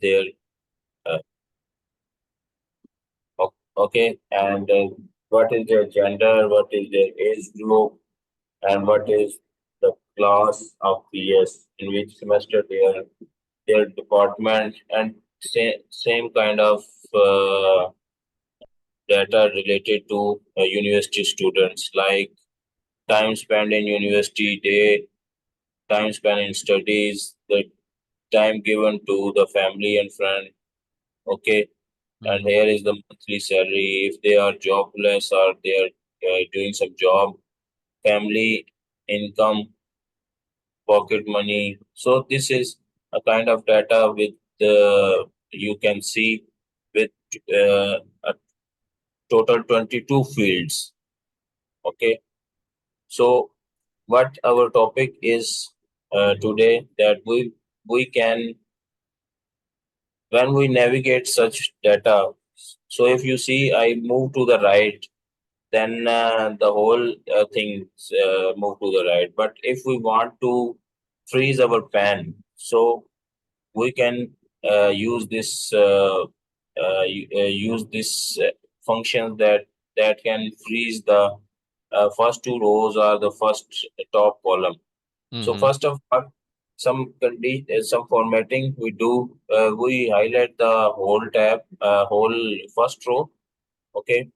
their okay, and what is their gender, what is their age group, and what is the class of PS, in which semester their department, and same kind of uh, data related to university students, like time spent in university, time spent in studies, the time given to the family and friend. Okay, and here is the monthly salary. If they are jobless or they are doing some job, family income, pocket money. So this is a kind of data with you can see with a total 22 fields. Okay, so what our topic is today, that we can, when we navigate such data. So if you see, I move to the right, then the whole thing move to the right. But if we want to freeze our pen, so we can use this function that can freeze the first two rows or the first top column. So first of all, some formatting we do. We highlight the whole tab, whole first row. Okay.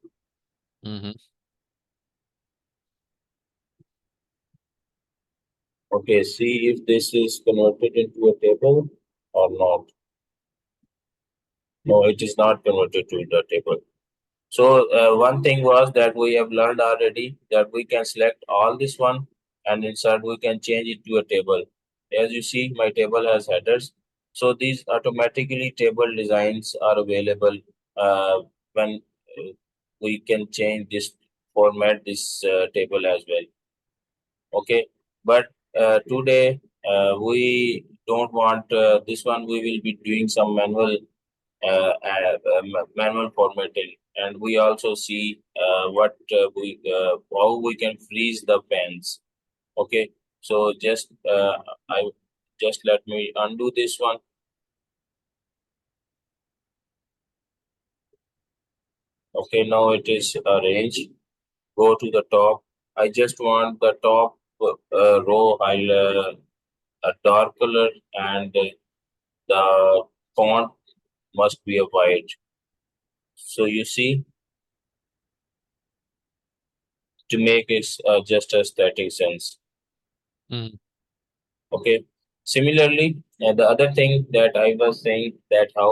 Okay. See if this is converted into a table or not. No, it is not converted to the table. So one thing was that we have learned already that we can select all this one, and inside we can change it to a table. As you see, my table has headers. So these automatically table designs are available when we can change this, format this table as well. Okay, but today we don't want this one. We will be doing some manual formatting, and we also see what we how we can freeze the pens. Okay, so I just let me undo this one. Okay, now it is arranged. Go to the top. I just want the top row a dark color, and the font must be a white. So you see, to make it just a static sense. Okay. Similarly, the other thing that I was saying, that uh,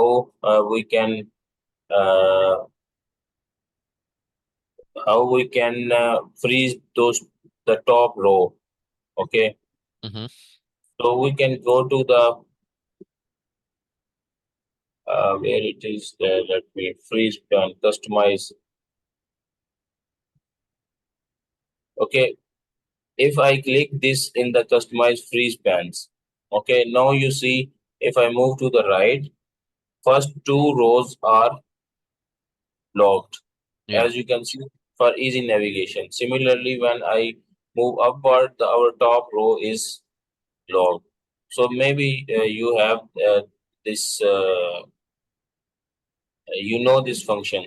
how we can freeze the top row. Okay. So we can go to the where it is there. Let me freeze and customize. Okay. If I click this in the customize freeze pans, okay, now you see, if I move to the right, first two rows are locked, as you can see, for easy navigation. Similarly, when I move upward, our top row is locked. So maybe you have this, you know this function.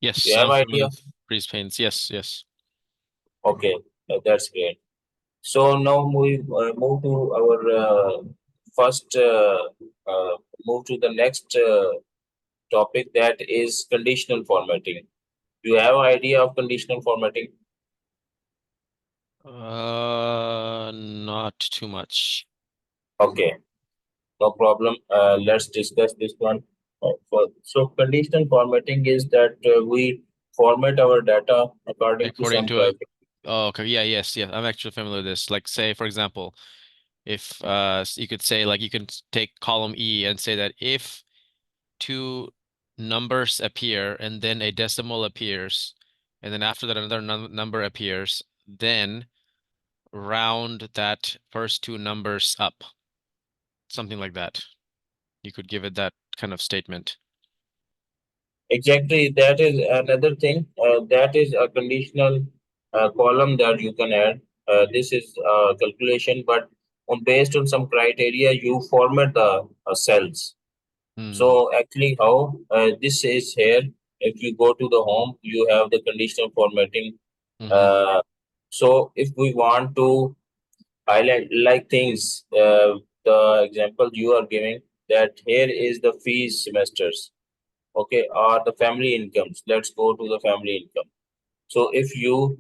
Yes, You have I'm familiar idea? with freeze panes. Yes. Okay, that's great. So now we move to our first, move to the next topic, that is conditional formatting. You have idea of conditional formatting? Not too much. Okay, no problem. Let's discuss this one. So conditional formatting is that we format our data according to According some to a, criteria. oh, okay, yes. I'm actually familiar with this. Like, say, for example, if you could say, like, you can take column E and say that if two numbers appear and then a decimal appears, and then after that another number appears, then round that first two numbers up. Something like that. You could give it that kind of statement. Exactly, that is another thing. That is a conditional column that you can add. This is calculation, but based on some criteria, you format the cells. So actually how this is here, if you go to the home, you have the conditional formatting. Mm-hmm. Uh, so if we want to highlight like things, the example you are giving, that here is the fees semesters, okay, or the family incomes. Let's go to the family income. So if you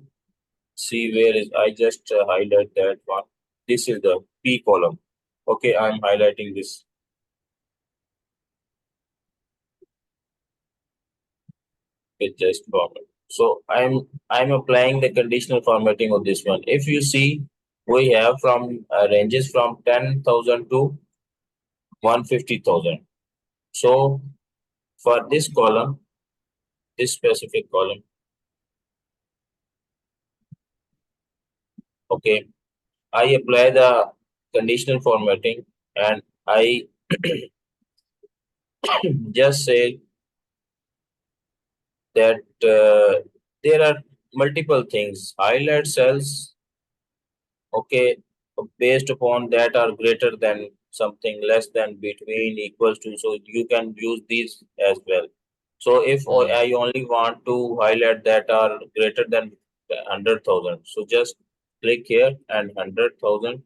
see where is, I just highlight that one. This is the P column. Okay, I'm highlighting this. With just format. So I'm applying the conditional formatting of this one. If you see, we have from ranges from 10,000 to 150,000. So for this column, this specific column, okay, I apply the conditional formatting, and I just say that there are multiple things. Highlight cells, okay, based upon that are greater than something, less than, between, equals to. So you can use these as well. So if Mm. I only want to highlight that are greater than 100,000, so just click here and 100,000,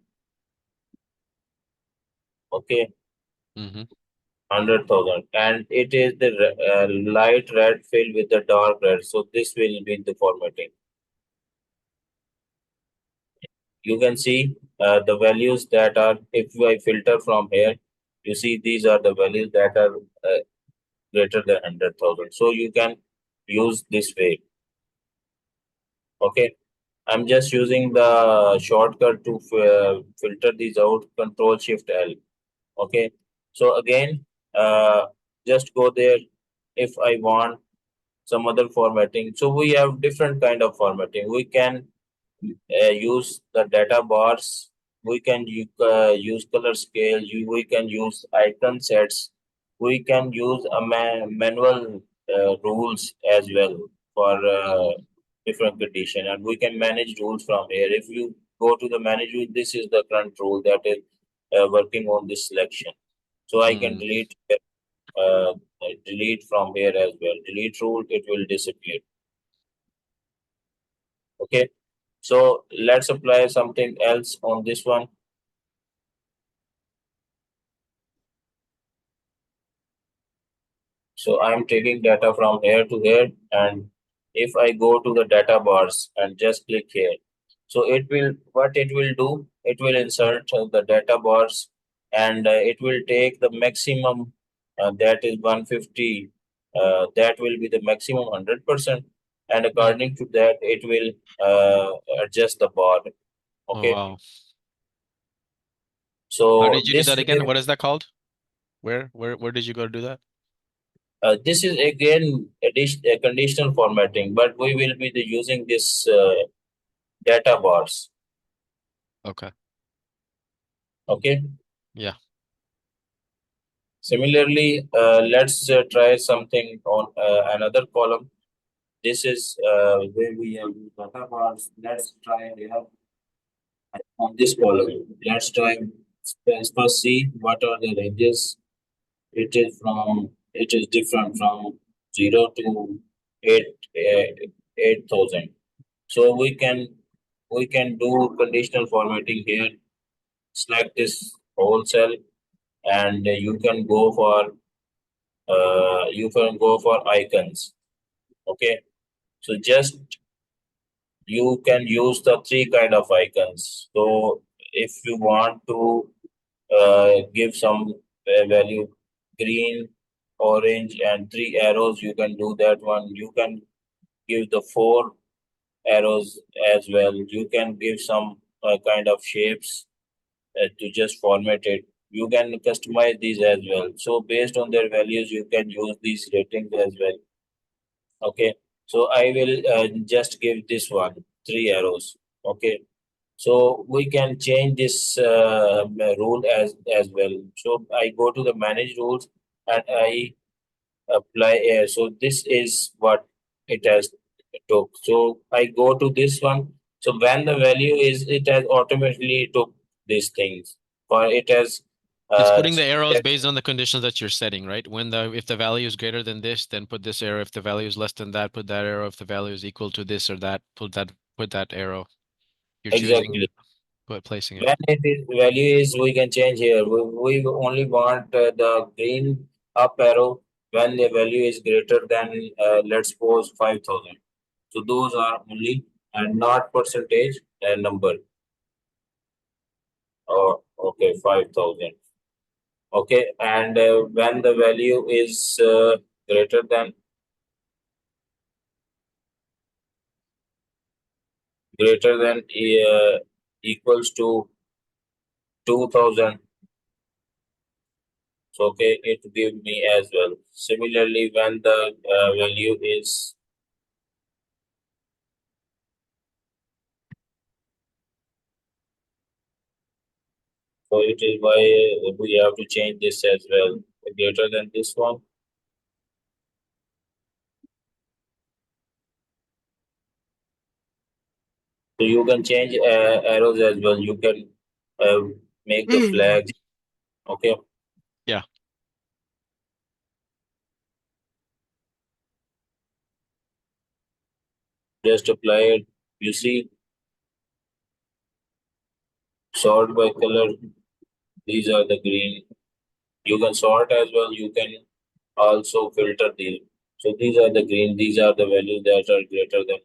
okay, Mm-hmm. 100,000, and it is the light red filled with the dark red. So this will be the formatting. You can see the values that are, if I filter from here, you see these are the values that are greater than 100,000. So you can use this way. Okay. I'm just using the shortcut to filter these out, Control Shift L. Okay. So again, uh, just go there. If I want some other formatting, so we have different kind of formatting. We can use the data bars. We can use color scale. We can use icon sets. We can use a manual rules as well for Mm. different condition, and we can manage rules from here. If you go to the manage rule, this is the current rule that is working on this selection. So I can Mm. uh, delete from here as well. Delete rule, it will disappear. Okay. So let's apply something else on this one. So I'm taking data from here to here, and if I go to the data bars and just click here, so it will, what it will do, it will insert the data bars, and it will take the maximum, that is 150, that will be the maximum 100%, and Mm. according to that, it will adjust the bar. Oh, Okay. wow. How So did you do this that again? way, What is that called? Where did you go to do that? this is again conditional formatting, but we will be using this data bars. Okay. Okay. Yeah. Similarly, let's try something on another column. This is where we have data bars. Let's try here on this column. Let's try first see what are the ranges. It is different from 0 to 8 8,000. So we can do conditional formatting here. Select this whole cell, and you can go for icons. Okay. So just you can use the three kind of icons. So if you want to give some value, green, orange, and three arrows, you can do that one. You can give the four arrows as well. You can give some kind of shapes to just format it. You can customize these as well. So based on their values, you can use these ratings as well. Okay. So I will just give this one three arrows. Okay. So we can change this rule as well. So I go to the manage rules, and I apply. So this is what it has took. So I go to this one. So when the value is, it has automatically took these things, or it has. It's Uh, putting the arrows based on the conditions that you're setting, right? If the value is greater than this, then put this arrow. If the value is less than that, put that arrow. If the value is equal to this or that, put that arrow. You're choosing, exactly. placing it. When it is value is, we can change here. We only want the green up arrow when the value is greater than, let's suppose 5,000. So those are only, and not percentage and number. Oh, okay, 5,000. Okay, and when the value is greater than equals to 2,000. So okay, it give me as well. Similarly, when the value is, so it is why we have to change this as well. Greater than this one. So you can change arrows as well. You can uh, make the flags. Okay, Yeah. just apply it. You see, sort by color. These are the green. You can sort as well. You can also filter these. So these are the green. These are the values that are greater than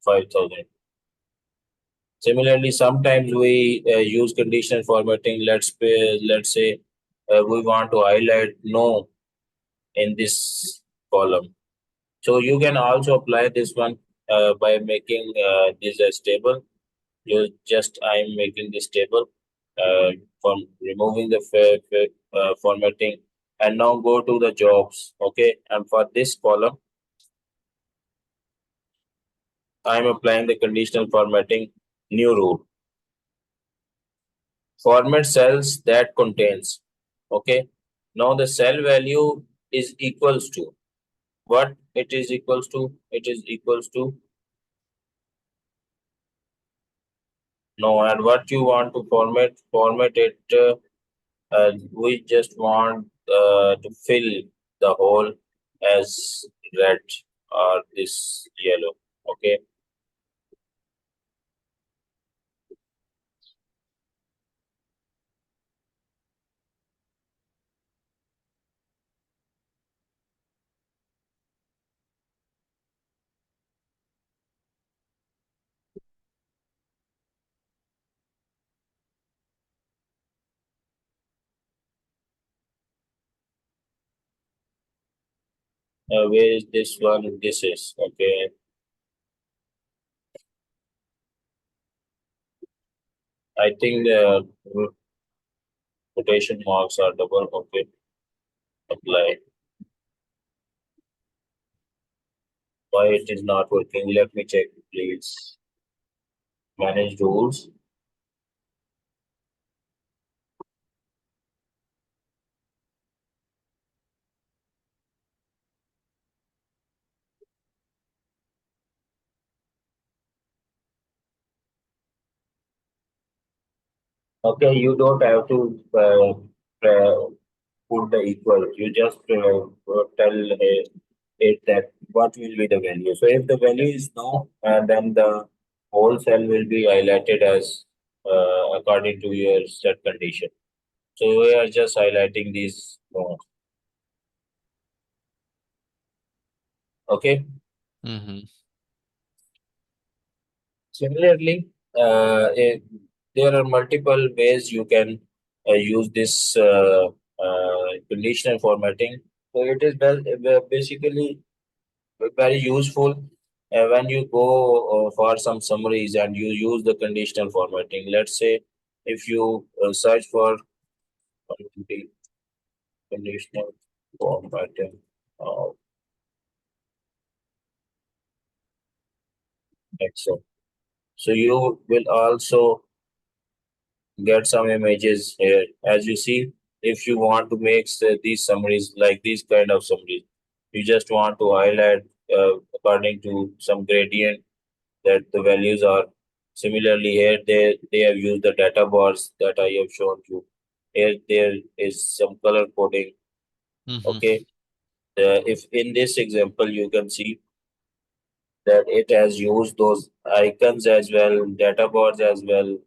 5,000. Similarly, sometimes we use conditional formatting. Let's say we want to highlight no in this column. So you can also apply this one by making this as table. You just I'm making this table from removing the formatting, and now go to the jobs. Okay, and for this column, I'm applying the conditional formatting new rule. Format cells that contains. Okay, now the cell value is equals to what it is equals to. It is equals to no, and what you want to format it. We just want to fill the hole as red or this yellow. Okay, where is this one? This is okay. I think the quotation marks are double. Okay, apply. Why it is not working? Let me check, please. Manage rules. Okay, you don't have to put the equal. You just tell it that what will be the value. So if the value is no, then the whole cell will be highlighted as according to your set condition. So we are just highlighting these. Okay. Mm-hmm. Similarly, there are multiple ways you can use this conditional formatting. So it is basically very useful when you go for some summaries and you use the conditional formatting. Let's say if you search for conditional formatting of Excel, so you will also get some images here. As you see, if you want to make these summaries like these kind of summaries, you just want to highlight according to some gradient that the values are. Similarly, here they have used the data bars that I have shown you Here there is some color coding. Okay. If in this example you can see that it has used those icons as well, data bars as well,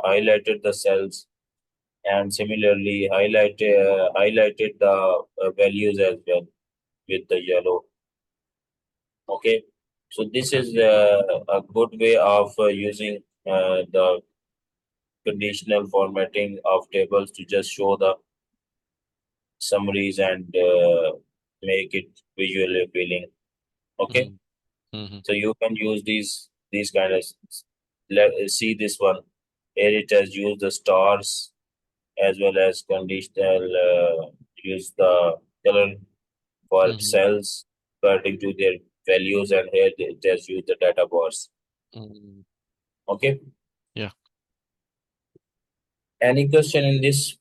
highlighted the cells, and similarly highlighted the values as well with the yellow. Okay, so this Okay. is a good way of using the conditional formatting of tables to just show the summaries and make it visually appealing. Okay, Mm-hmm. Mm-hmm. so you can use these kind of let see this one. Here it has used the stars as well as conditional use the color for Mm-hmm. cells according to their values, and here it has used the data bars. Mm-hmm. Okay. Yeah. Any question in this?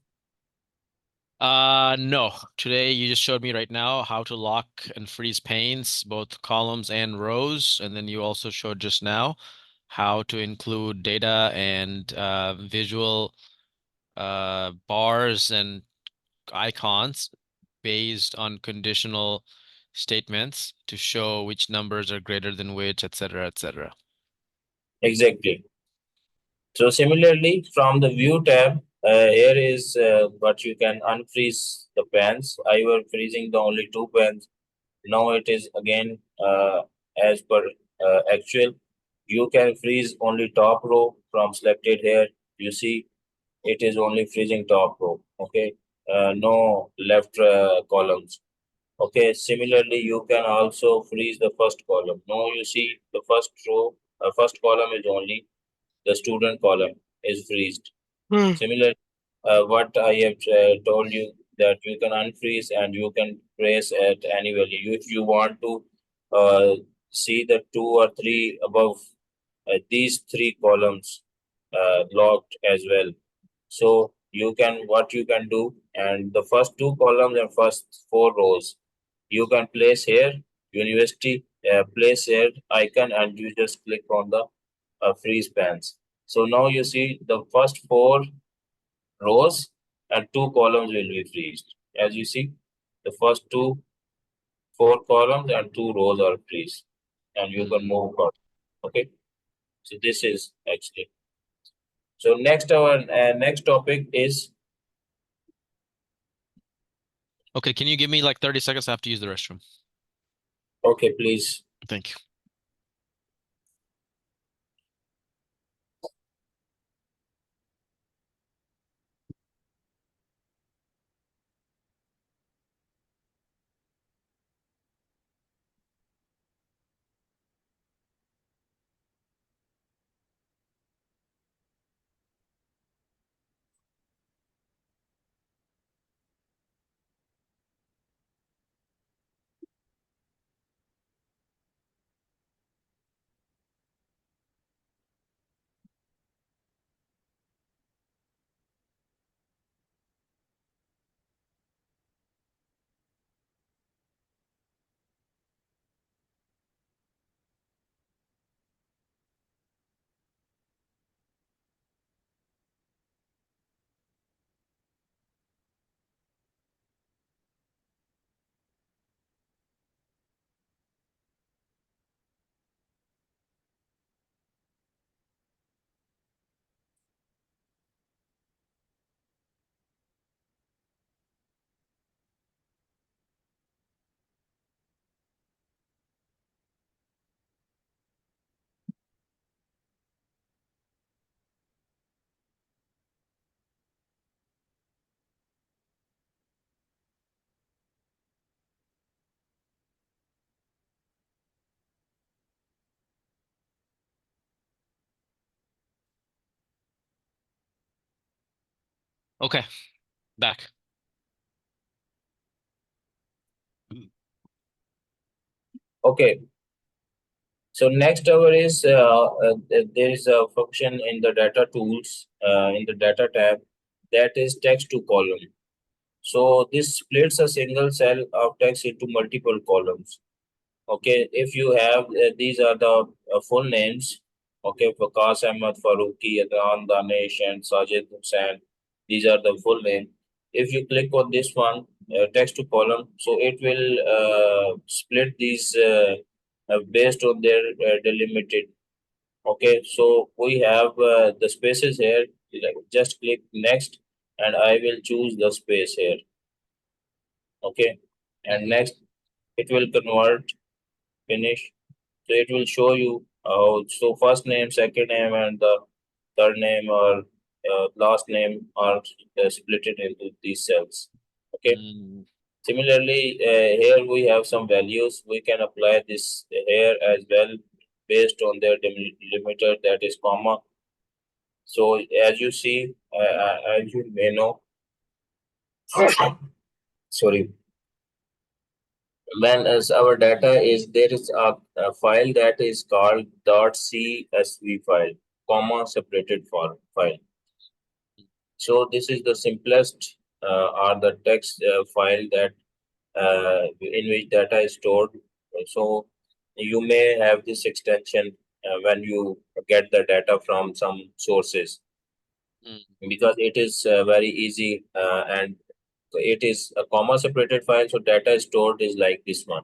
No. Today you just showed me right now how to lock and freeze panes, both columns and rows, and then you also showed just now how to include data and visual bars and icons based on conditional statements to show which numbers are greater than which, etc., etc. Exactly. So similarly, from the view tab, here is what you can unfreeze the pans. I were freezing the only two pans. Now it is again as per actual. You can freeze only top row from selected here. You see, it is only freezing top row. Okay, no left columns. Okay, similarly, you can also freeze the first column. Now you see the first row, first column is only the student column is freezed. Hmm. Similar, what I have told you that you can unfreeze and you can trace at any value. If you want to see the two or three above these three columns locked as well. So you can what you can do, and the first two columns and first four rows you can place here university place here icon, and you just click on the freeze pans. So now you see the first four rows and two columns will be freezed. As you see, the first two, four columns and two rows are freezed, and you can Mm. move on. Okay, so this is actually. So next, our next topic is Okay, can you give me like 30 seconds? I have to use the restroom. okay, please. Thank you. Okay, back. Okay. So next over is there is a function in the data tools in the data tab that is text to column. So this splits a single cell of text into multiple columns. Okay, if you have these are the full names. Okay, Vikas Ahmed, Faruqi, Adnan, Danish, and Sajid Hussain. These are the full name. If you click on this one, text to column, so it will split these based on their delimited. Okay, so we have the spaces here. Like, just click next, and I will choose the space here. Okay, and Mm-hmm. next it will convert, finish. So it will show you so first name, second name, and the third name or last name are split it into these cells. Okay. Mm-hmm. Similarly, here we have some values. We can apply this here as well based on their delimiter, that is comma. So as you see, as you may know, sorry, when as our data is there is a file that is called .csv file, comma separated file. So this is the simplest or the text file that in which data is stored. So you may have this extension when you get the data from some sources, because it is very easy and it is a comma separated file. So data is stored is like this one.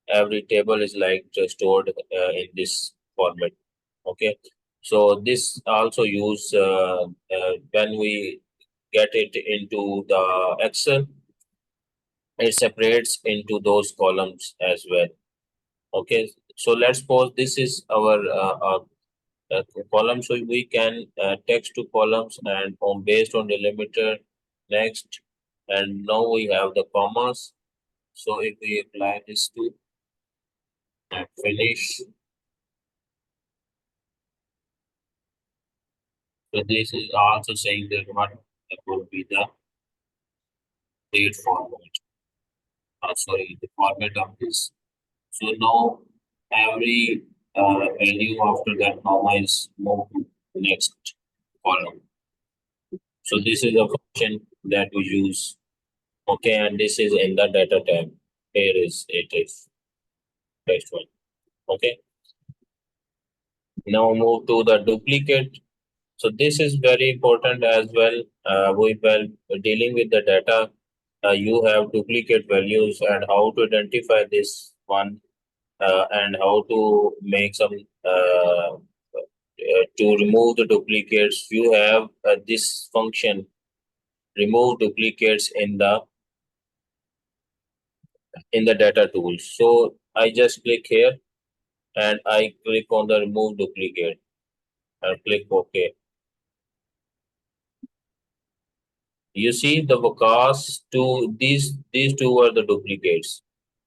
Every table is like stored in this format. Okay, so this also use when we get it into the Excel, it separates into those columns as well. Okay, so let's suppose this is our column, so we can text to columns and on based on delimiter next, and now we have the commas. So if we apply this to and finish, so this is also saying that what would be the date format. Sorry, the format of this. So now every value after that comma is moved to the next column. So this is a function that we use. Okay, and this is in the data tab. Here is it is text one. Okay. Now move to the duplicate. So this is very important as well. We while dealing with the data, you have duplicate values and how to identify this one and how to make some to remove the duplicates. You have this function remove duplicates in the data tools. So I just click here and I click on the remove duplicate and click OK. You see the Vakas two these two are the duplicates.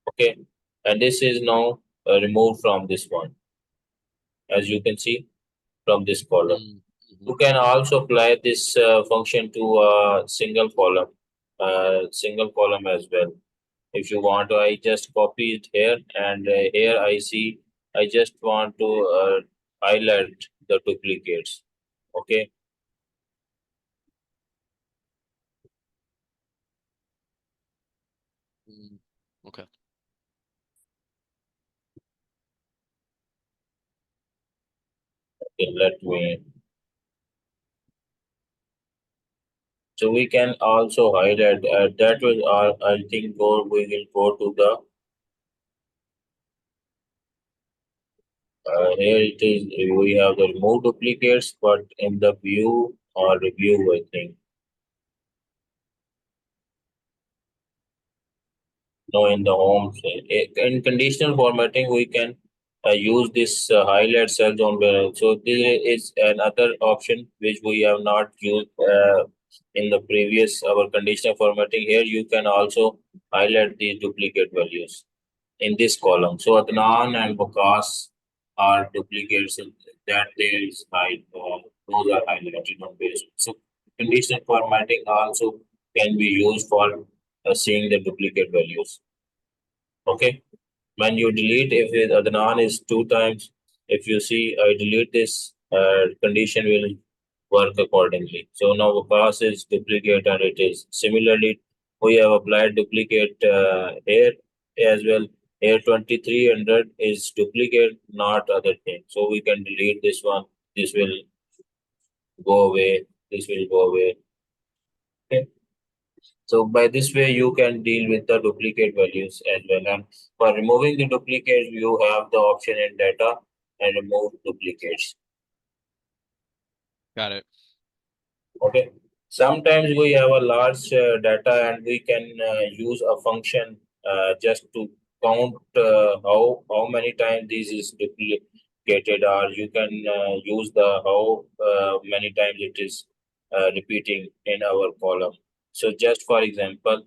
Okay, and this is now removed from this one, as you can see from this column. Mm-hmm. You can also apply this function to a single column as well. If you want to, I just copy it here, and here I see I just want to highlight the duplicates. Okay, Mm-hmm. Okay. okay, let me. So we can also highlight that was our. I think go we will go to the here it is. We have the remove duplicates, but in the view or review, I think. No, in the home. In conditional formatting, we can use this highlight cells on the. So this is another option which we have not used in the previous our conditional formatting. Here you can also highlight these duplicate values in this column. So Adnan and Bakas are duplicates that there is those are highlighted on base. So conditional formatting also can be used for seeing the duplicate values. Okay. When you delete, if it, Adnan is two times, if you see I delete this, condition will work accordingly. So now Vakas is duplicate and it is. Similarly, we have applied duplicate here as well. Here 2300 is duplicate, not other thing. So we can delete this one. This will go away. This will go away. So by this way, you can deal with the duplicate values as well. And for removing the duplicates, you have the option in data and remove duplicates. Got it. Okay. Sometimes we have a large data and we can use a function just to count how many times this is duplicated, or you can use the how many times it is repeating in our column. So just for example,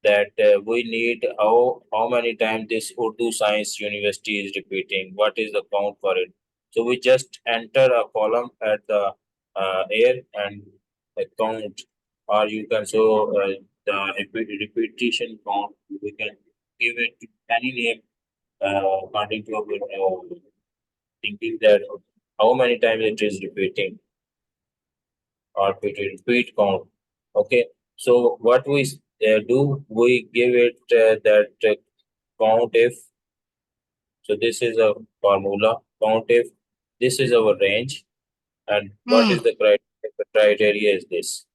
that we need how many times this Urdu Science University is repeating. What is the count for it? So we just enter a column at the air and count, or you can show the repetition count. We can give it any name according to our thinking that how many times it is repeating or repeat count. Okay, so what we do, we give it that count if. So this is a formula count if. This is our range, and what is the criteria? The criteria is this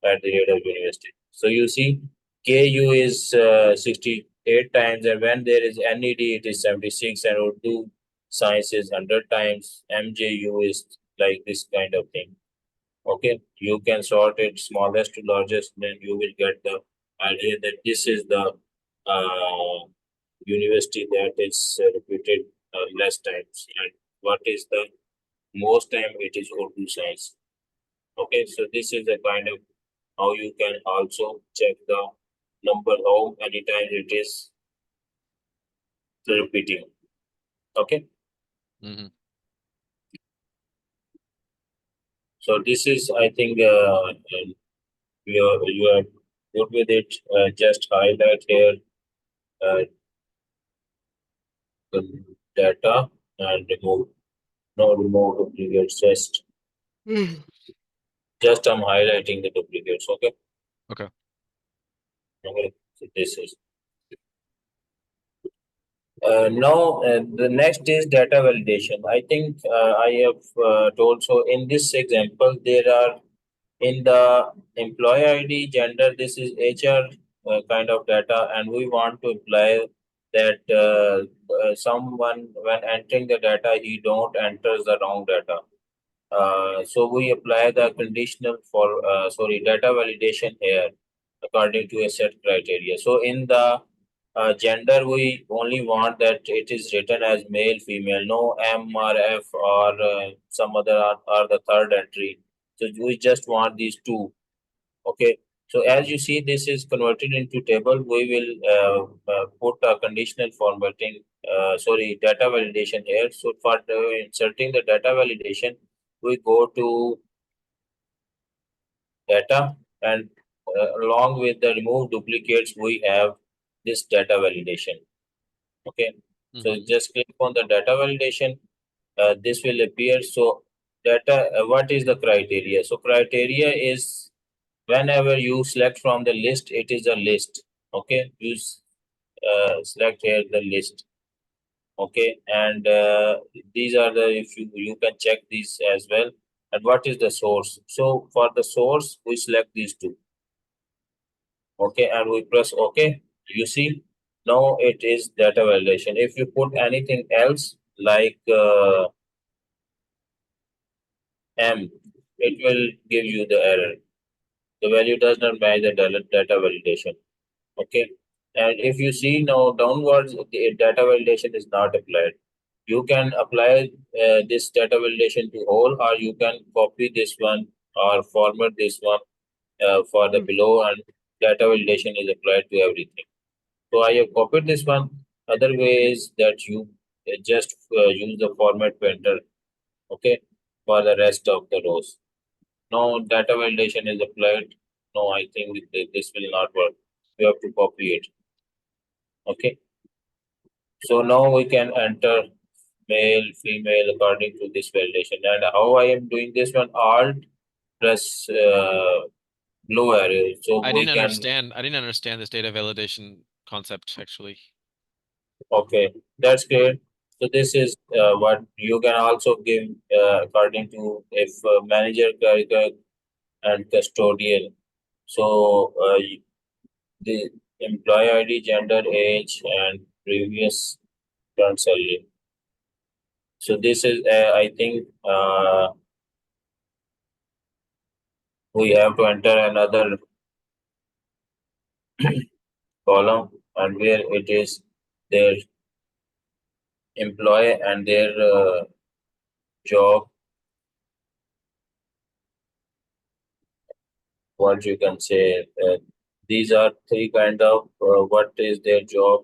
at the rate of university. So you see, KU is 68 times, and when there is NED, it is 76, and Urdu science is 100 times. MJU is like this kind of thing. Okay, you can sort it smallest to largest, then you will get the idea that this is the uh, university that is repeated less times, and what is the most time it is Urdu science. Okay, so this is the kind of how you can also check the number how many times it is repeating. Okay, Mm-hmm. so this is I think you are good with it. Just highlight here uh, the data and remove. No, remove duplicates. Just I'm highlighting the duplicates. Okay. Okay. Okay. So this is now the next is data validation. I think I have told so in this example there are in the employee ID gender. This is HR kind of data, and we want to imply that someone when entering the data he don't enters the wrong data. So we apply the conditional for data validation here according to a set criteria. So in the gender, we only want that it is written as male, female, no M or F or some other or the third entry. So we just want these two. Okay. So as you see, this is converted into table. We will put a conditional formatting, data validation here. So for inserting the data validation, we go to data, and along with the remove duplicates, we have this data validation. Okay. So Mm-hmm. just click on the data validation. This will appear. So data, what is the criteria? So criteria is whenever you select from the list, it is a list. Okay, select here the list. Okay, and these are the, if you can check these as well. And what is the source? So for the source, we select these two. Okay, and we press OK. You see, now it is data validation. If you put anything else like M, it will give you the error. The value does not match the data validation. Okay. And if you see now downwards, the data validation is not applied. You can apply this data validation to whole, or you can copy this one or format this one for the below, and data validation is applied to everything. So I have copied this one. Other way is that you just use the format painter, okay, for the rest of the rows. No data validation is applied. No, I think this will not work. You have to copy it. Okay. So now we can enter male, female according to this validation. And how I am doing this one, Alt press blue arrow. So I we didn't can, understand. I didn't understand this data validation concept actually. okay, that's great. So this is what you can also give according to if manager, clerical, and custodial. So the employee ID, gender, age, and previous current salary. So this is, I think, we have to enter another column, and where it is their employee and their job, what you can say. These are three kind of what is their job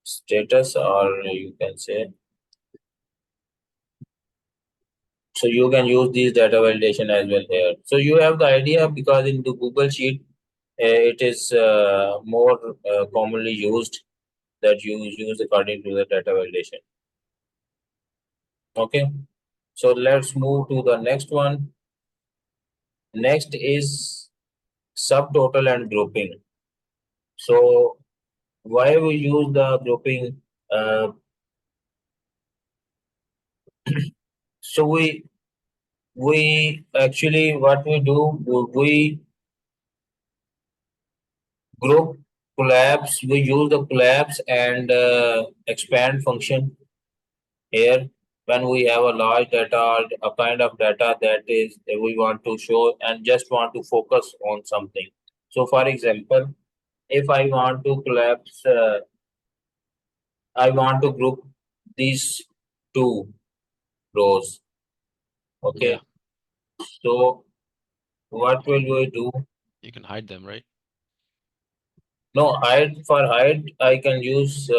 status, or you can say. So you can use these data validation as well here. So you have the idea, because in the Google Sheet, it is more commonly used, that you use according to the data validation. Okay, so let's move to the next one. Next is subtotal and grouping. So why we use the grouping? Uh, so we actually, what we do, we group collapse. We use the collapse and expand function here when we have a large data or a kind of data that is we want to show and just want to focus on something. So, for example, if I want to collapse, I want to group these two rows. Yeah, Okay. So what will we do? you can hide them, right? No, hide, for hide, I can use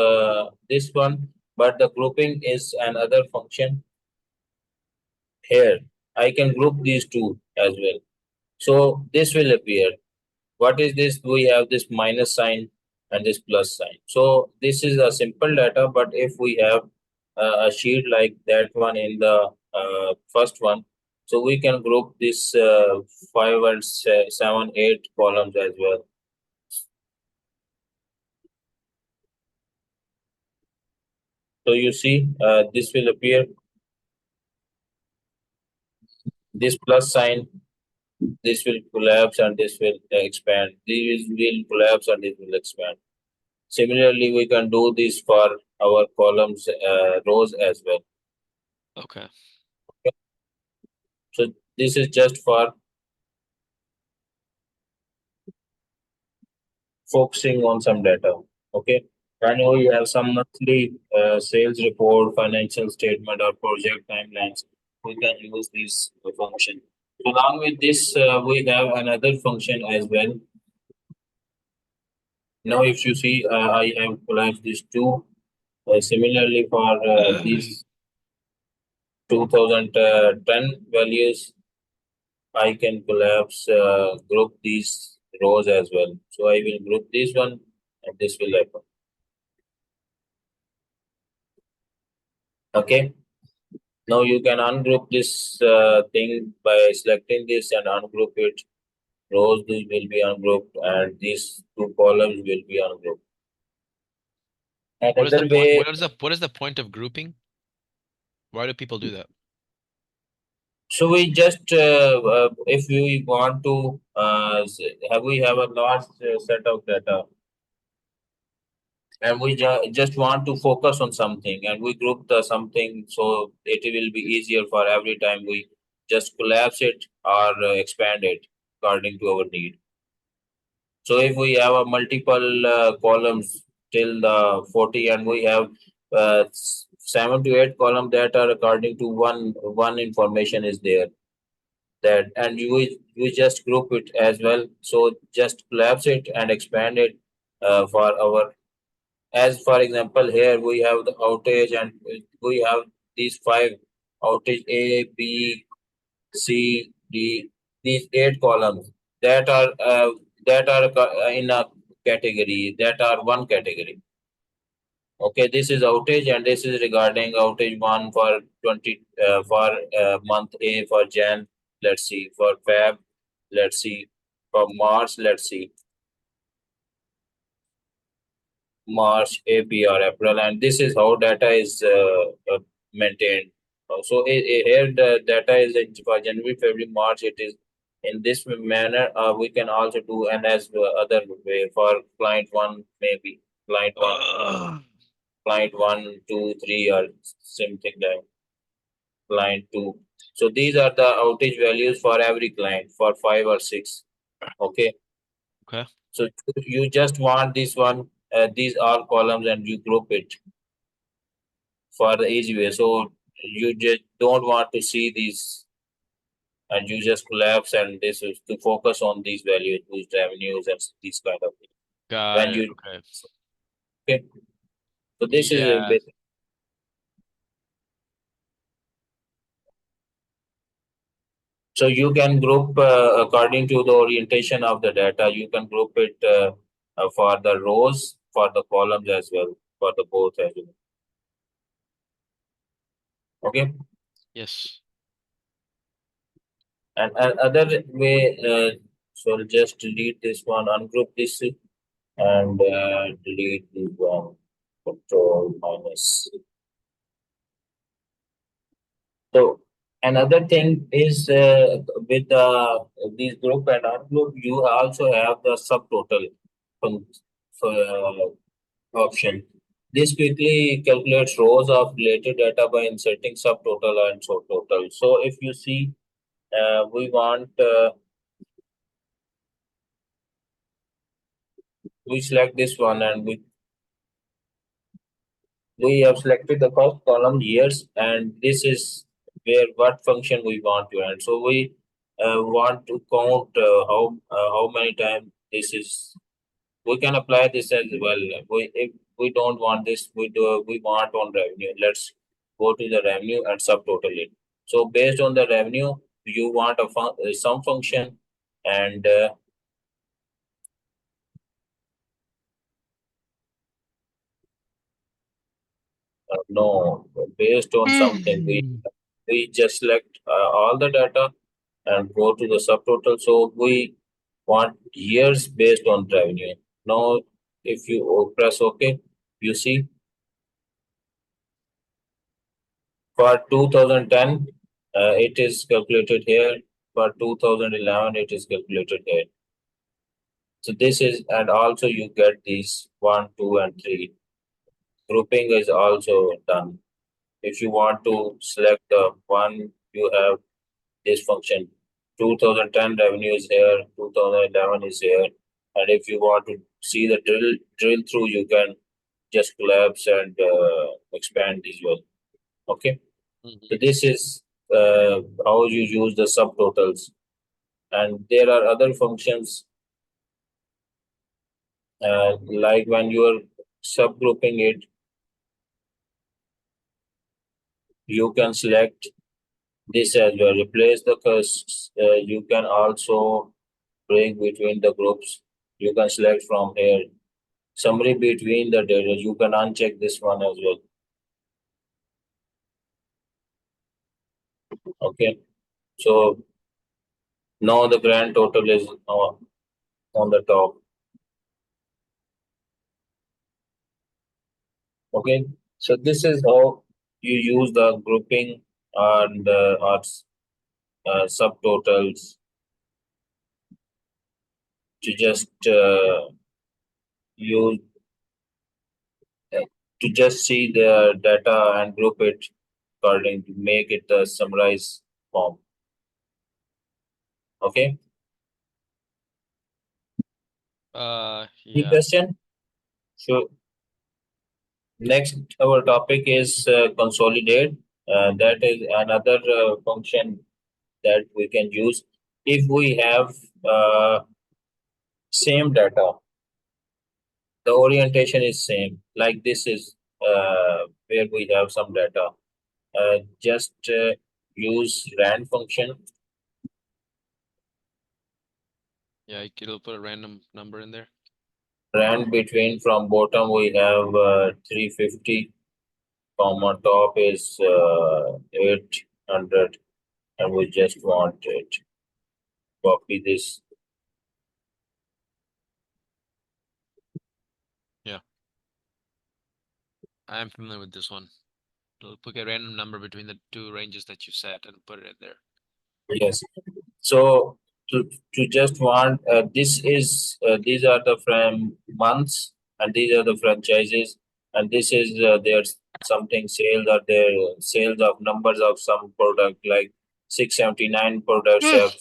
this one, but the grouping is another function here. I can group these two as well. So this will appear. What is this? We have this minus sign and this plus sign. So this is a simple data, but if we have a sheet like that one in the first one, so we can group this 5 and 7, 8 columns as well. So you see, this will appear, this plus sign, this will collapse and this will expand. This will collapse and this will expand. Similarly, we can do this for our columns, rows as well. Okay. So this is just for focusing on some data. Okay. I know you have some monthly sales report, financial statement, or project timelines. We can use this function. Along with this, we have another function as well. Now, if you see, I have collapsed these two. Similarly, for these 2010 values, I can collapse, group these rows as well. So I will group this one, and this will happen. Okay. Now you can ungroup this thing by selecting this and ungroup it. Rows this will be ungrouped, and these two columns will be ungrouped. What is the Another point? way, What is the point of grouping? Why do people do that? so we just if we want to we have a large set of data, and we just want to focus on something, and we group the something, so it will be easier for every time we just collapse it or expand it according to our need. So if we have a multiple columns till the 40, and we have 7 to 8 column that are according to one information is there, that, and you just group it as well. So just collapse it and expand it for our, as for example, here we have the outage, and we have these 5 outage: A, B, C, D, these 8 columns that are in a category, that are one category. Okay, this is outage, and this is regarding outage one for 20 for month A, for Jan. Let's see, for Feb. Let's see, for March. Let's see, March, April, April, and this is how data is maintained. So here the data is for January, February, March. It is in this manner, we can also do and as other way for client one, maybe client one, client 1, 2, 3, or something like client 2. So these are the outage values for every client for 5 or 6. Okay. Okay. So you just want this one, these all columns, and you group it for the easy way. So you just don't want to see these, and you just collapse, and this is to focus on these values, these revenues, and these kind of things. Got When it. you Okay. okay, so this is a Yeah. basic. So you can group according to the orientation of the data. You can group it for the rows, for the columns as well, for the both as well. Okay, Yes. and another way. So I'll just delete this one, ungroup this, and delete this one. Control minus. So another thing is with these group and ungroup, you also have the subtotal fun- option. This quickly calculates rows of related data by inserting subtotal and subtotal. So if you see, we want we select this one, and we have selected the first column years, and this is where what function we want to add. So we want to count how many times this is. We can apply this as well. If we don't want this, we want on revenue. Let's go to the revenue and subtotal it. So based on the revenue, you want some function, and no, based on something, we just select all the data and go to the subtotal. So we want years based on revenue. Now, if you press OK, you see for 2010, it is calculated here. For 2011, it is calculated here. So this is, and also you get these 1, 2, and 3. Grouping is also done. If you want to select the one, you have this function. 2010 revenue is here, 2011 is here. And if you want to see the drill through, you can just collapse and expand this well. Okay. So this is how you use the subtotals. And there are other functions like when you are subgrouping it, you can select this as well. Replace the curse. You can also break between the groups. You can select from here. Summary between the data. You can uncheck this one as well. Okay. So now the grand total is on the top. Okay. So this is how you use the grouping and or subtotals to just use to just see the data and group it according to make it a summarize form. Okay. Any Yeah. question? So next, our topic is consolidate. That is another function that we can use if we have same data. The orientation is same. Like this is where we have some data. Just use rand function. Yeah, it'll put a random number in there. Rand between from bottom we have 350. From on top is 800, and we just want it. Copy this. Yeah. I'm familiar with this one. It'll pick a random number between the two ranges that you set and put it in there. Yes. So to just want these are the months, and these are the franchises, and this is their something sales, or their sales of numbers of some product, like 679 products have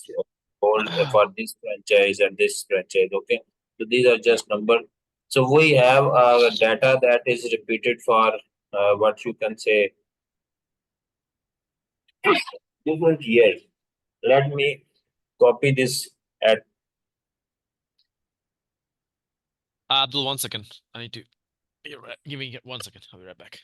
sold for this franchise and this franchise. Okay, so these are just number. So we have data that is repeated for what you can say different years. Let me copy this at. Abdul, 1 second. I need to. Give me 1 second. I'll be right back.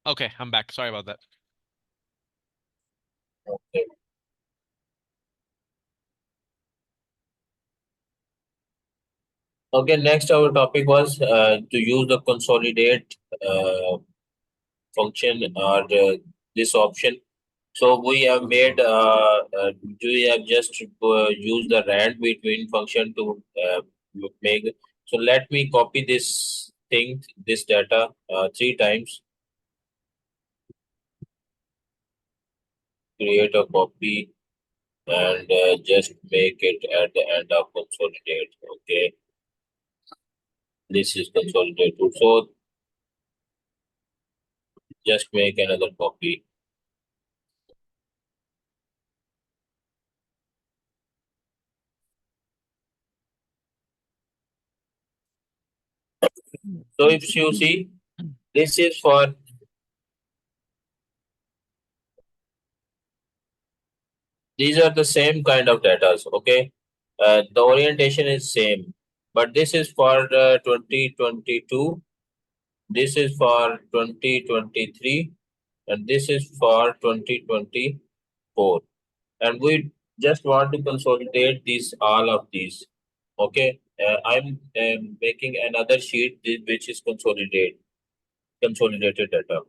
Okay, I'm back. Sorry about that. Okay. Okay, next our topic was to use the consolidate function, or this option. So we have made we have just used the rand between function to make. So let me copy this data 3 times. Create a copy, and just make it at the end of consolidate. Okay, this is consolidate tool. So just make another copy. So if you see, this is for these are the same kind of data. Okay, the orientation is same, but this is for 2022. This is for 2023, and this is for 2024. And we just want to consolidate these all of these. Okay, I'm making another sheet which is consolidated data.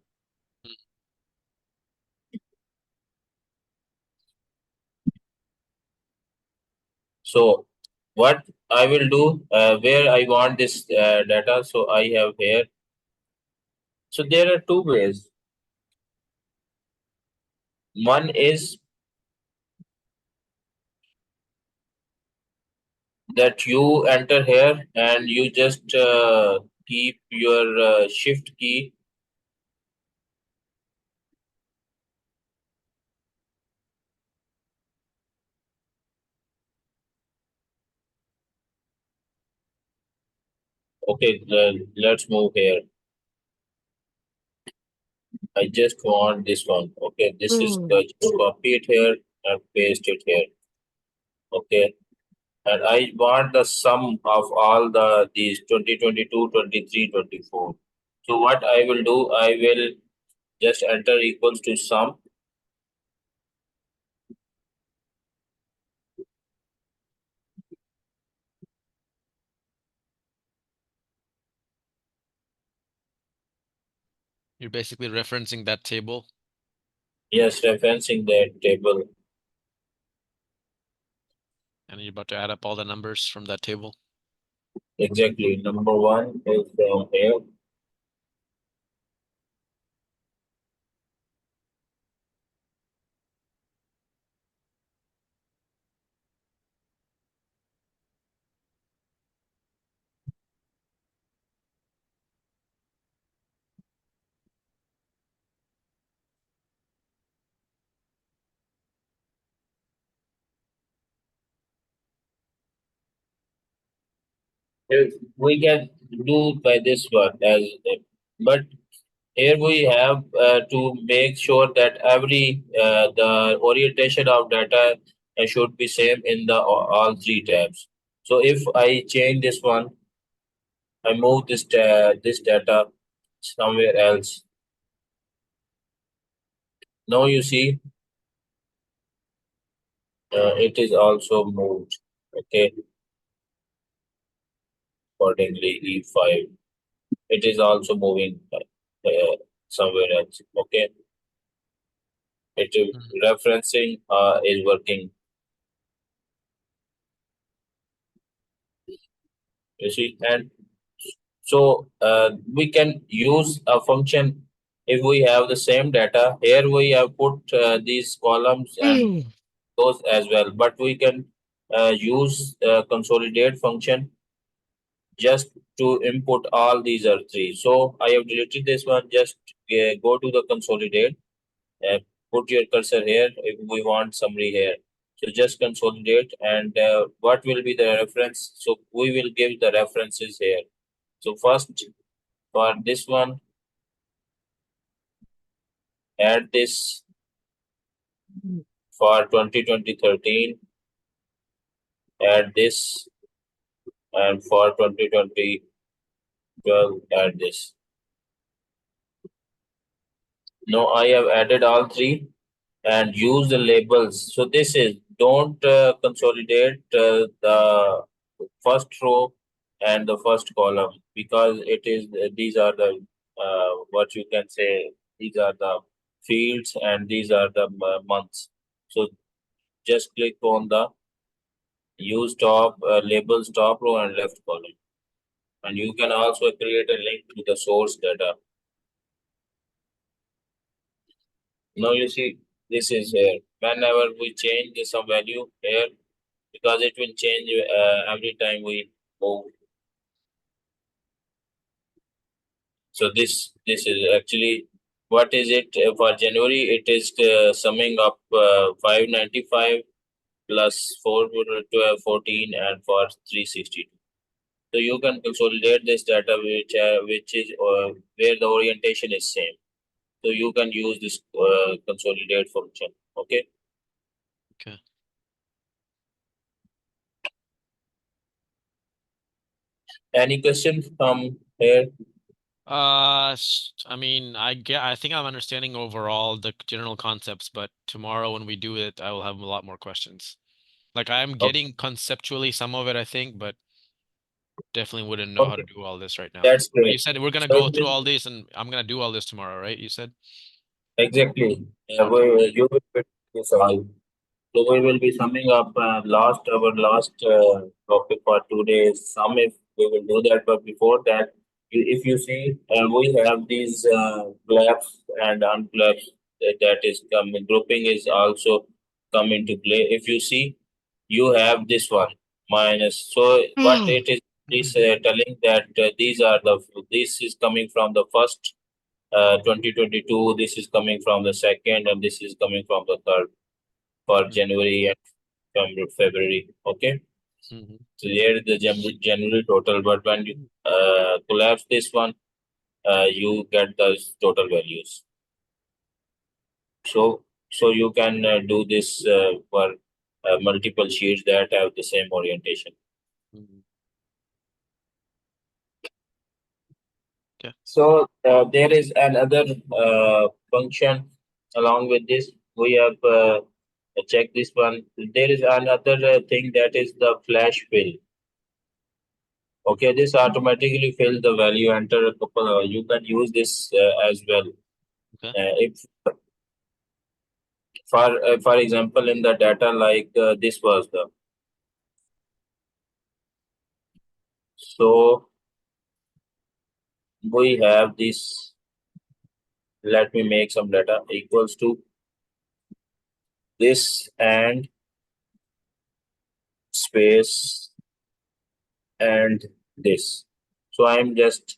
So what I will do, where I want this data, so I have here. So there are two ways. One is that you enter here and you just keep your shift key. Okay, let's move here. I just want this one. Okay, this is just copy it here and paste it here. Okay, and I want the sum of all these 2022, 23, 24. So what I will do, I will just enter equals to sum. You're basically referencing that table. Yes, referencing that table. And you're about to add up all the numbers from that table. Exactly. Number one is from here. If we can do by this one as, but here we have to make sure that every the orientation of data should be same in the all three tabs. So if I change this one, I move this data somewhere else. Now you see it is also moved. Okay, accordingly E5. It is also moving somewhere else. Okay, it is referencing is working. You see, and so we can use a function if we have the same data. Here we have put these columns and those as well, but we can use consolidate function just to input all these are three. So I have deleted this one. Just go to the consolidate. Put your cursor here if we want summary here. So just consolidate and what will be the reference? So we will give the references here. So first for this one, add this for 2020-13, add this, and for 2020-12, add this. Now I have added all three and use the labels. So this is don't consolidate the first row and the first column because it is these are the what you can say, these are the fields and these are the months. So just click on the use top labels top row and left column, and you can also create a link to the source data. Now you see This is here. Whenever we change some value here, because it will change every time we move. So this is actually what is it for January? It is summing up 595 plus 414 and for 362. So you can consolidate this data which is where the orientation is same. So you can use this consolidate function. Okay. Okay. Any questions from here? I mean, I think I'm understanding overall the general concepts, but tomorrow when we do it, I will have a lot more questions. Like I'm Okay, getting conceptually some of it, I think, but definitely wouldn't know how to okay, do all this right now. that's But you great. said we're gonna So go through all these and I'm gonna do all this tomorrow, right? You said? exactly, Okay. you will fit this all. So we will be summing up our last topic for today. Some if we will do that, but before that, if you see, we have these collapse and uncollapse that is coming. Grouping is also come into play. If you see, you have this one minus. So what it is telling that these are the this is coming from the first 2022. This is coming from the second, and this is coming from the third for January and from February. Okay, Mm-hmm. so here is the January total, but when you collapse this one, you get those total values. So you can do this for multiple sheets that have the same orientation. Mm-hmm. Okay. So there is another function along with this. We have checked this one. There is another thing that is the flash fill. Okay, this automatically fills the value. Enter a couple. You can use this as well. Okay. If for example, in the data like this was the so we have this. Let me make some data equals to this and space and this. So I'm just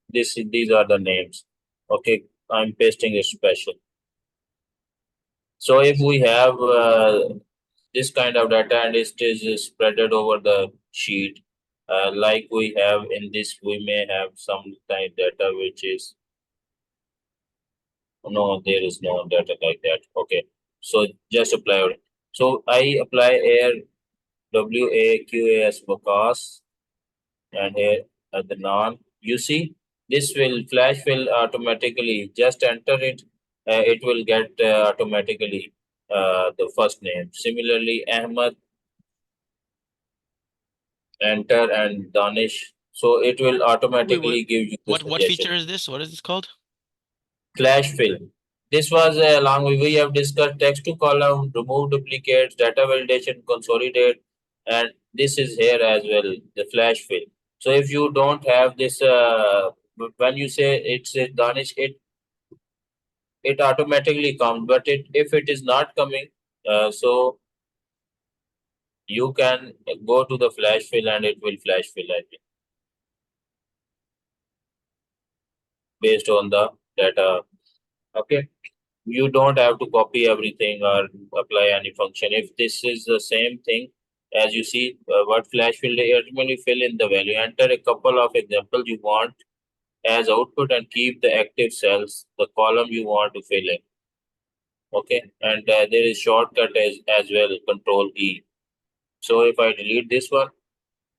this. These are the names. Okay, I'm pasting a special. So if we have this kind of data and it is spreaded over the sheet, like we have in this, we may have some type data which is no, there is no data like that. Okay, so just apply it. So I apply air WAQAS because and here at the non. You see, this will flash will automatically just enter it. It will get automatically the first name. Similarly, Ahmad enter and Danish. So it will Wait, what automatically give you the what suggestion. feature is this? What is this called? Flash fill. This was along we have discussed text to column, remove duplicates, data validation, consolidate, and this is here as well, the flash fill. So if you don't have this, when you say it's a Danish, it automatically comes. But if it is not coming, so you can go to the flash fill and it will flash fill, I think, based on the data. Okay. You don't have to copy everything or apply any function. If this is the same thing, as you see, what flash will ultimately fill in the value. Enter a couple of examples you want as output and keep the active cells, the column you want to fill in. Okay, and there is shortcut as well, Control E. So if I delete this one,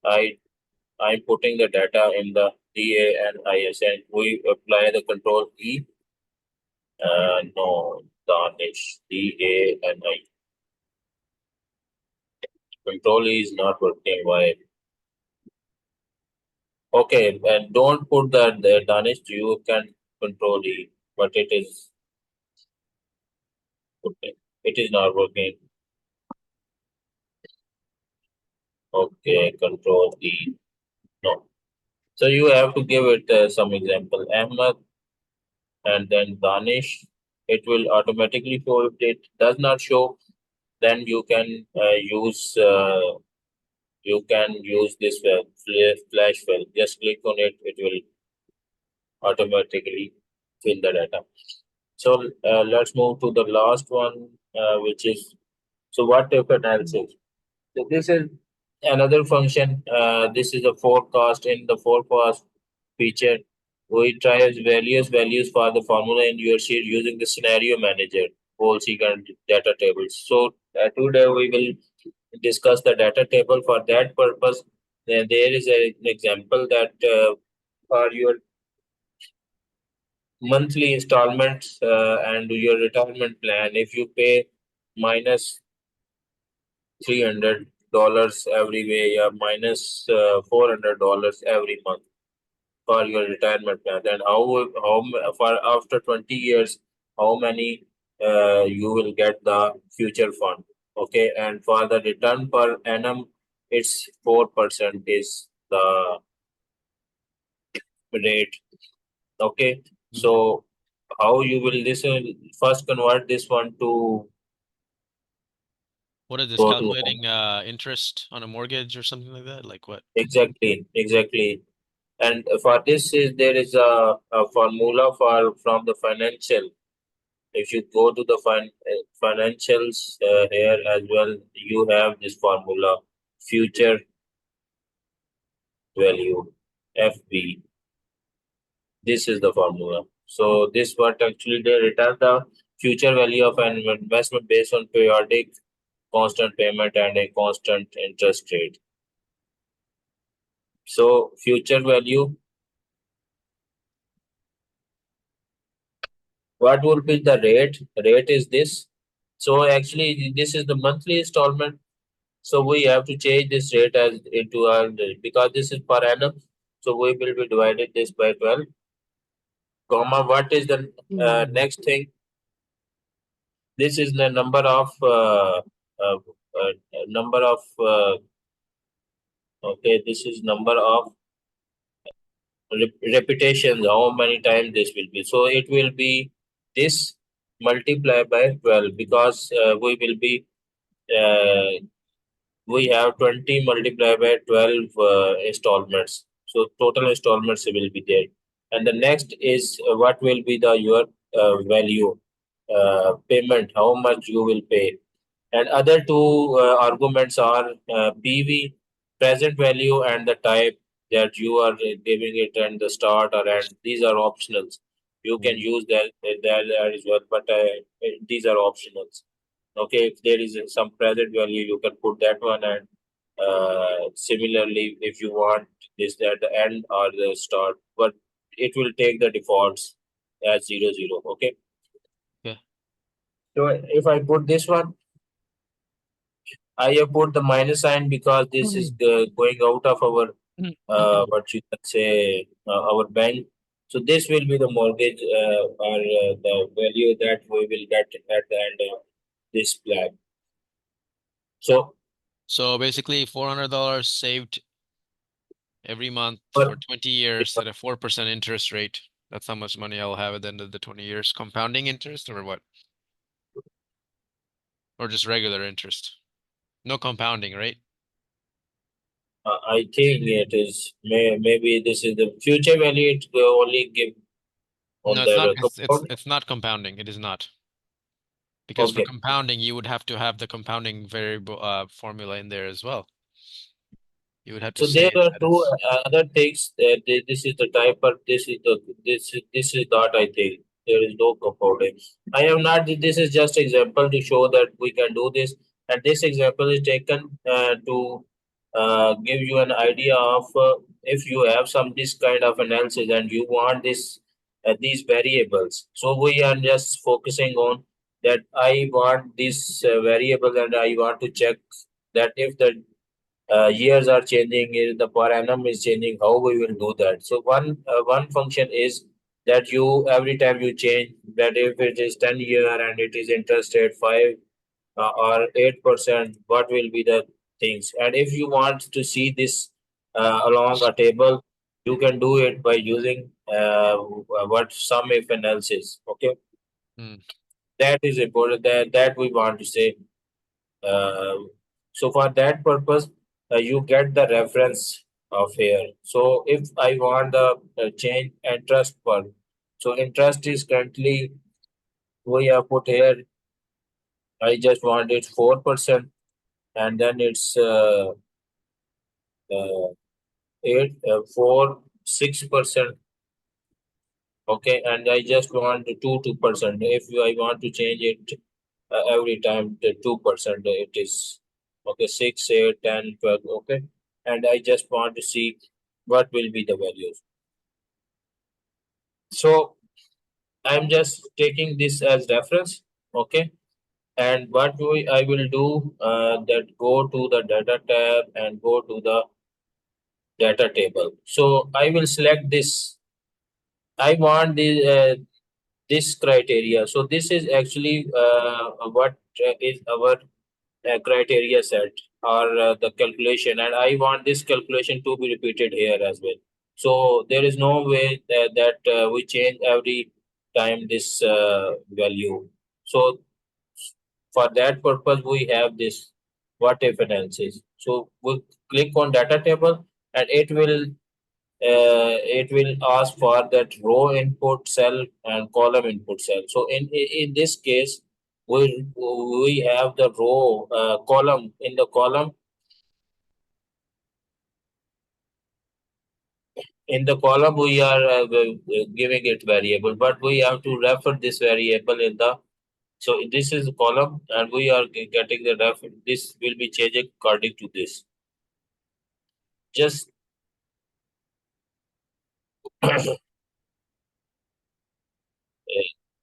I'm putting the data in the DA and IS, and we apply the Control E. No, Danish DA and I. Control E is not working. Why? Okay, and don't put that there, Danish. You can Control E, but it is okay. It is not working. Okay, Control E. No. So you have to give it some example. Ahmed and then Danish. it will automatically show. If it does not show, then you can use this flash file. Just click on it, it will automatically fill the data. So let's move to the last one, which is, so what if analysis. So this is another function. This is a forecast. In the forecast feature, we try as various values for the formula in your sheet using the scenario manager, policy and data tables. So today we will discuss the data table. For that purpose, there is an example that for your monthly installments and your retirement plan, if you pay minus $300 every way, or minus $400 every month for your retirement plan, then for after 20 years, how many you will get the future fund. Okay, and for the return per annum, it's 4% is the rate. Okay, Mm. so how you will listen first convert this one to What is this, go to calculating interest on a mortgage or something like that? Like what? exactly. And for this is there is a formula for from the financial. If you go to the financials here as well, you have this formula, future value, FB. This is the formula. So this what actually they return the future value of an investment based on periodic constant payment and a constant interest rate. So future value, what will be the rate? Rate is this. So actually this is the monthly installment. So we have to change this rate as into our, because this is per annum. So we will be divided this by 12, comma. What is the next thing? This is the uh, number of okay. This is number of repetitions. How many times this will be? So it will be this multiplied by 12, because uh, we have 20 multiplied by 12 installments. So total installments will be there. And the next is what will be the your value payment, how much you will pay. And other two arguments are PV, present value, and the type that you are giving it, and the start or end. These are optionals. You can Mm. use that as well, but these are optionals. Okay, if there is some present value, you can put that one, and similarly, if you want this at the end or the start, but it will take the defaults as 00. Okay, Yeah. so if I put this one, I have put the minus sign because this is going out of our what you can say our bank. So this will be the mortgage or the value that we will get at the end of this plan. So So basically $400 saved every month per for 20 years at a 4% interest rate. That's how much money I'll have at the end of the 20 years. Compounding interest or what? Or just regular interest? No compounding, right? I think it is maybe this is the future value. It will only give No, on it's the not. It's compound. it's not compounding. It is not. Because for Okay, compounding, you would have to have the compounding variable formula in there as well. You would have to so there say are that two it's other things. This is the type, but this is not. I think there is no compounding. I have not. This is just example to show that we can do this, and this example is taken to give you an idea of if you have some this kind of analysis and you want this these variables. So we are just focusing on that. I want this variable, and I want to check that if the years are changing, the per annum is changing, how we will do that. So one function is that you every time you change that, if it is 10 year and it is interest rate 5 or 8%, what will be the things. And if you want to see this along a table, you can do it by using what sum if analysis. Okay, mm. That is important. That we want to say. Uh, so for that purpose, you get the reference of here. So if I want the change interest per, so interest is currently we have put here. I just want it 4%, and then it's uh, 6%. Okay, and I just want 2%. If I want to change it every time the 2%, it is okay, 6, 8, 10, 12. Okay, and I just want to see what will be the values. So I'm just taking this as reference. Okay, and what I will do that go to the data tab and go to the data table. So I will select this. I want this criteria. So this is actually what is our criteria set or the calculation, and I want this calculation to be repeated here as well. So there is no way that we change every time this value. So for that purpose, we have this what if analysis. So we click on data table, and it will ask for that row input cell and column input cell. So in this case, we have the row column. In the column we are giving it variable, but we have to refer this variable in the. So this is column, and we are getting the ref. This will be changing according to this. Just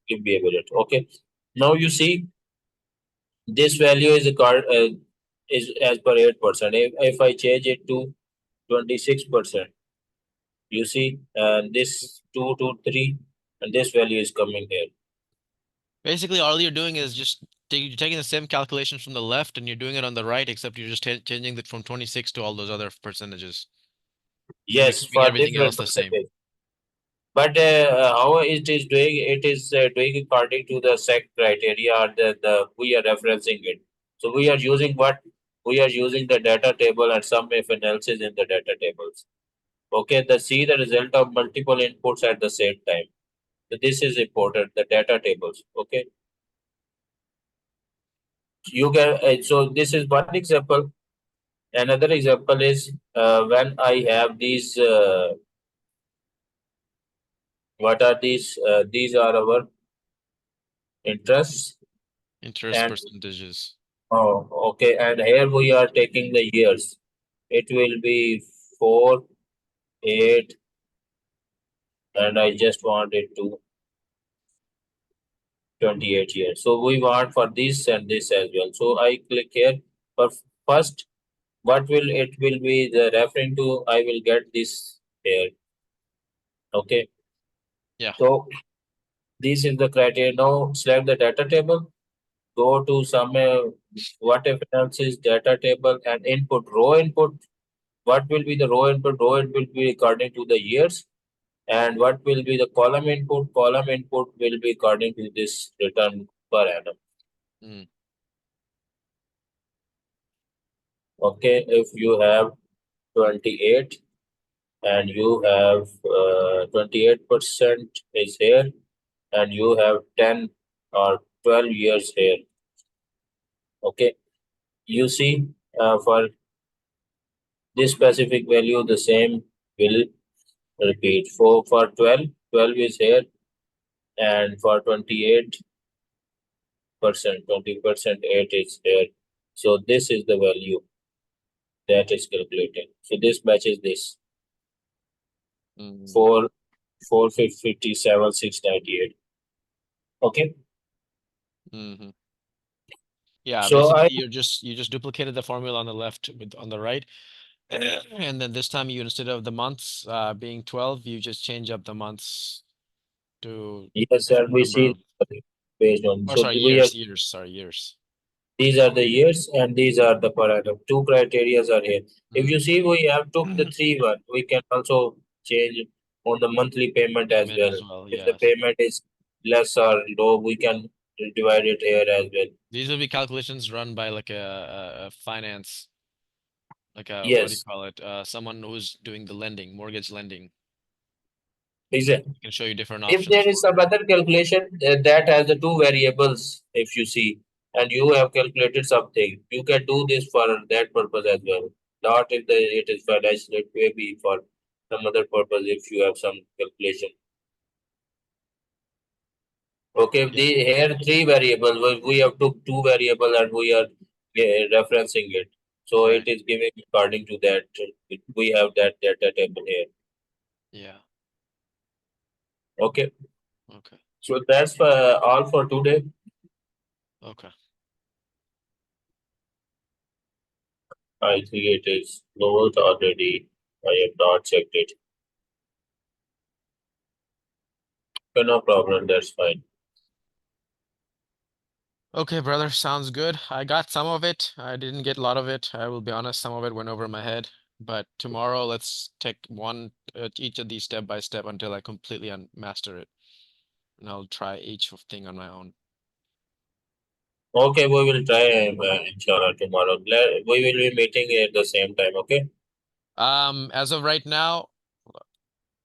give me a minute. Okay. Now you see this value is a card is as per 8%. If I change it to 26%, you see, and this 2 to 3, and this value is coming here. Basically, all you're doing is just you're taking the same calculations from the left and you're doing it on the right, except you're just changing it from 26 to all those other percentages. And you're Yes, keeping for everything else different the same. percentage. But how it is doing, it is doing according to the SEC criteria or the we are referencing it. So we are using what we are using the data table and some if analysis in the data tables. Okay, the see the result of multiple inputs at the same time. So this is important, the data tables. Okay, you get so this is one example. Another example is when I have these. What are these? These are our interests. Interest And percentages. oh, okay. And here we are taking the years. It will be 4, 8, and I just want it to 28 years. So we want for this and this as well. So I click here. But first, what will it will be the referring to? I will get this here. Okay. Yeah. So this is the criteria. Now select the data table. Go to some what if analysis data table and input row input. What will be the row input? Row input will be according to the years. And what will be the column input? Column input will be according to this return per annum. Mm. Okay, if you have 28 and you have 28% is here, and you have 10 or 12 years here. Okay, you see for this specific value, the same will repeat. For 12, 12 is here, and for 28%, 20%, 8 is here. So this is the value that is calculated. So this matches this Mm. 4, 457, 698. Okay. Hmm. Yeah, So basically I you just duplicated the formula on the left with on the right. And then this time you instead of the months being 12, you just change up the months to yes, sir, different we number see of, based on. or So sorry, we have years, sorry, years. these are the years and these are the per annum. Two criterias are here. If you Mm. see, we have took the 3 1. We can also change on the monthly payment as Payment well. as well, If the yes. payment is less or low, we can divide it here as well. These will be calculations run by like a finance, like a, what do you Yes, call it? Someone who's doing the lending, mortgage lending. exactly. Can show you different If options there is for some it. other calculation that has the two variables, if you see, and you have calculated something, you can do this for that purpose as well. Not if it is financial, it may be for some other purpose if you have some calculation. Okay, Yeah, here three variables. We have took two variable and we are referencing it. So it right. is giving according to that. We have that data table here. Yeah. Okay, Okay. so that's all for today. Okay. I think it is closed already. I have not checked it. Okay, no problem. That's fine. Okay, brother, sounds good. I got some of it. I didn't get a lot of it. I will be honest, some of it went over my head. But tomorrow, let's take one each of these step by step until I completely master it. And I'll try each thing on my own. Okay, we will try inshallah tomorrow. We will be meeting at the same time. Okay. As of right now,